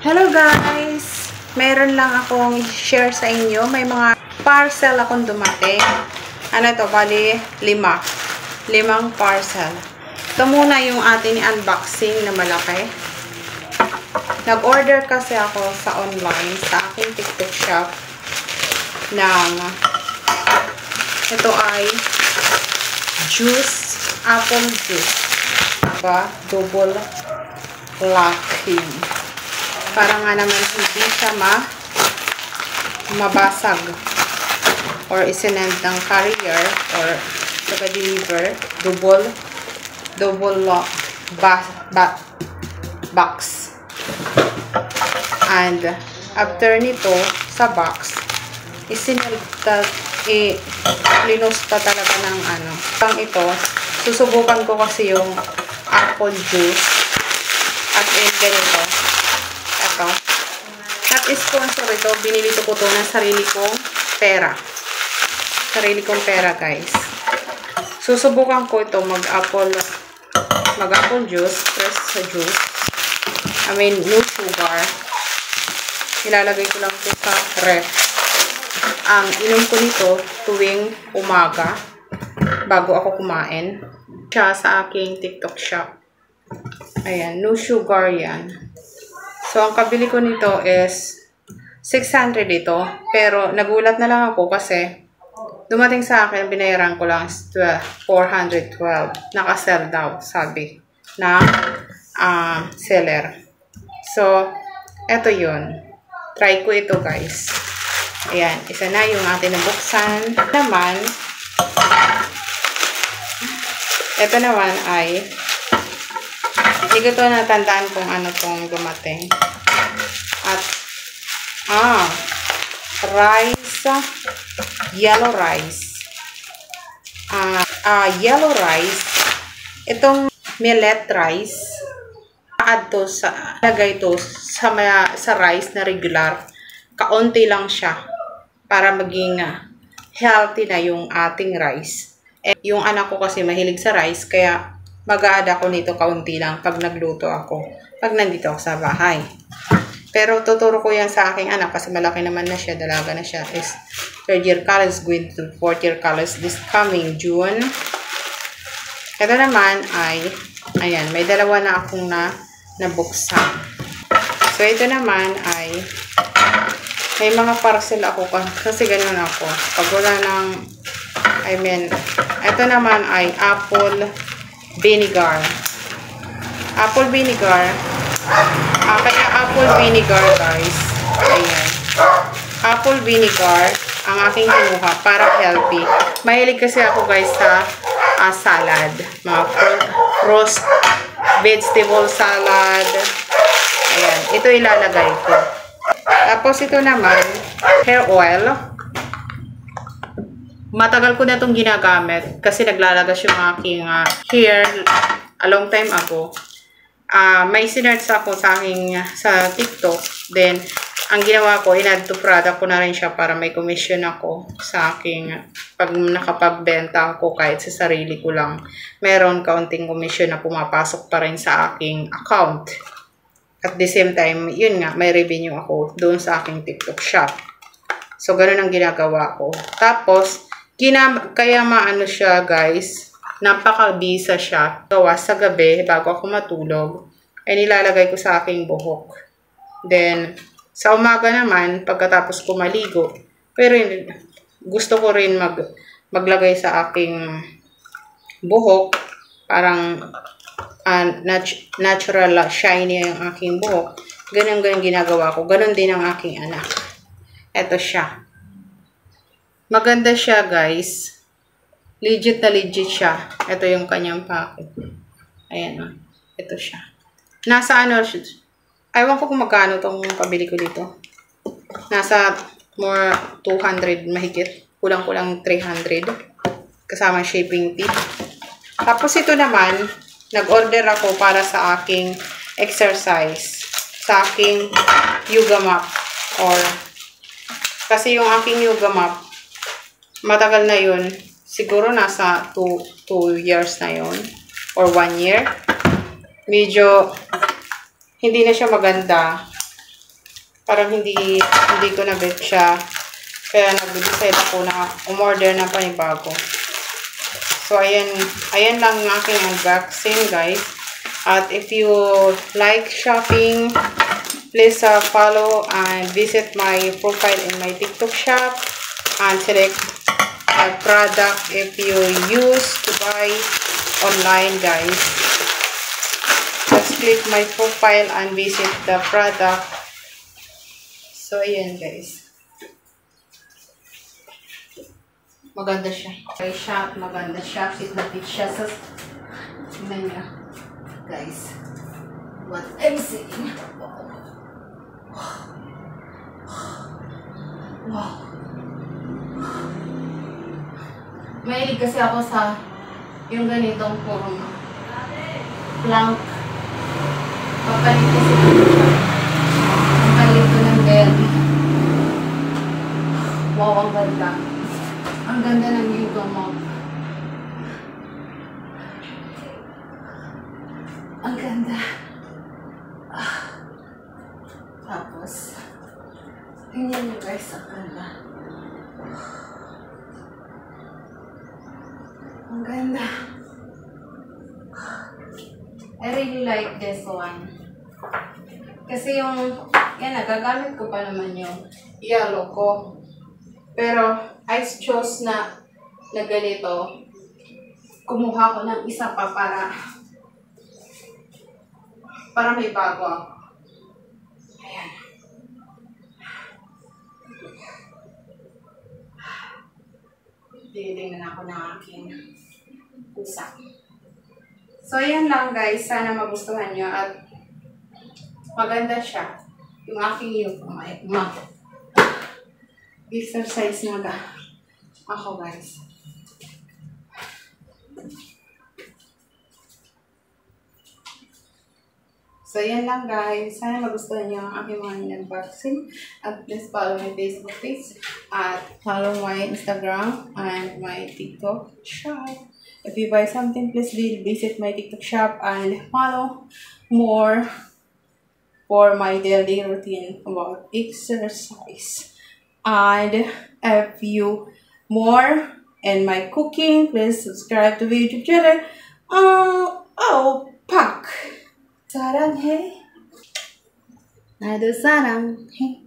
Hello guys! Meron lang akong share sa inyo. May mga parcel akong dumating. Ano ito? Bali, 5. 5 parcel. Ito muna yung ating unboxing na malaki. Nag-order kasi ako sa online, sa aking TikTok shop ng ito ay juice, apple juice. Diba? Double locking. Para nga naman hindi siya mabasag or isinend ng carrier or taga-deliver. Double lock box. And after nito sa box, linos pa talaga ng ano. Pang ito, susubukan ko kasi yung apple juice at ganito. Ito. Not sponsor ito. Binili ko to ng sarili kong pera. Sarili kong pera, guys. Susubukan ko ito mag-apple juice. Press sa juice. I mean, no sugar. Ilalagay ko lang ito sa ref. Ang inom ko nito tuwing umaga bago ako kumain. Siya sa aking TikTok shop. Ayan, no sugar yan. So, ang kabili ko nito is 600 ito. Pero, nagulat na lang ako kasi dumating sa akin, binayaran ko lang 412. Naka-sell daw, sabi na seller. So, eto yun. Try ko ito, guys. Ayan, isa na yung ating nabuksan. Ito naman ay hindi ko ito natandaan kung ano itong dumating. At, rice, yellow rice. Yellow rice. Itong millet rice. Add to lagay ito sa rice na regular. Kaunti lang siya. Para maging healthy na yung ating rice. Yung anak ko kasi mahilig sa rice, kaya mag-a-add ako nito kaunti lang pag nagluto ako. Pag nandito ako sa bahay. Pero tuturo ko yan sa aking anak kasi malaki naman na siya, dalaga na siya. Is 3rd year college, going to 4th year college this coming June. Ito naman ay, ayan, may dalawa na akong nabuksan. So ito naman ay, may mga parcel ako kasi ganun ako. Pag wala ng, ito naman ay apple vinegar. Apple vinegar. Kaya apple vinegar, guys. Ayan. Apple vinegar ang aking kinuha para healthy. Mahilig kasi ako, guys, sa salad. Mga roast vegetable salad. Ayan. Ito ilalagay ko. Tapos ito naman, hair oil. Matagal ko na itong ginagamit kasi naglalagas yung aking hair a long time ago. May sinerch ako sa TikTok. Then, ang ginawa ko, in-add to product ko na rin siya para may commission ako sa aking, pag nakapagbenta ako kahit sa sarili ko lang, meron kaunting commission na pumapasok pa rin sa aking account. At the same time, yun nga, may revenue ako doon sa aking TikTok shop. So, ganun ang ginagawa ko. Tapos, kaya maano siya, guys, napakabisa siya. Gawa sa gabi, bago ako matulog, ay nilalagay ko sa aking buhok. Then, sa umaga naman, pagkatapos ko maligo, pero gusto ko rin maglagay sa aking buhok, parang natural, shiny yung aking buhok. Ganun ginagawa ko. Ganun din ang aking anak. Ito siya. Maganda siya, guys. Legit na legit siya. Ito yung kanyang packet. Ayan o. Ito siya. Nasa ewan ko kung magkano itong pabili ko dito. Nasa more 200 mahigit. Kulang-kulang 300. Kasama shipping fee. Tapos ito naman, nag-order ako para sa aking exercise. Sa aking yoga mat. Kasi yung aking yoga mat, matagal na yun. Siguro nasa 2 years na yun. Or 1 year. Medyo hindi na siya maganda. parang hindi ko na-bet siya. Kaya nag-decide ako na umorder na panibago. So, ayan lang yung aking unboxing, guys. At if you like shopping, please follow and visit my profile in my TikTok shop and select a product if you use to buy online, guys. Just click my profile and visit the product. So, ayan, guys. Maganda siya. Maganda siya. Sinapit siya sa niya. Guys, what I'm seeing. Wow. Mahilig kasi ako sa yung ganitong form. Plank. Papalit kasi ko siya. Papalit ko ng belly. Wow, ang ganda. Ang ganda ng yuga mo. Ang ganda. Tapos, tingnan nyo guys, ang ganda. Ang ganda. I really like this one. Kasi yung, yan, nagagamit ko pa naman yung yellow ko. Pero, I chose na ganito. Kumuha ko ng isa pa para may bago ako. Ayan. Titingnan ako ng aking pusa. So, ayan lang guys. Sana magustuhan nyo at maganda siya. Yung aking exercise na ako guys. So, yan lang guys. Sana magustuhan nyo ang aking mga unboxing. At please follow my Facebook page. At follow my Instagram and my TikTok shop. If you buy something, please visit my TikTok shop and follow more for my daily routine about exercise. And if you more in my cooking, please subscribe to my YouTube channel. Pak! Sarang hey. Nado sarang hey.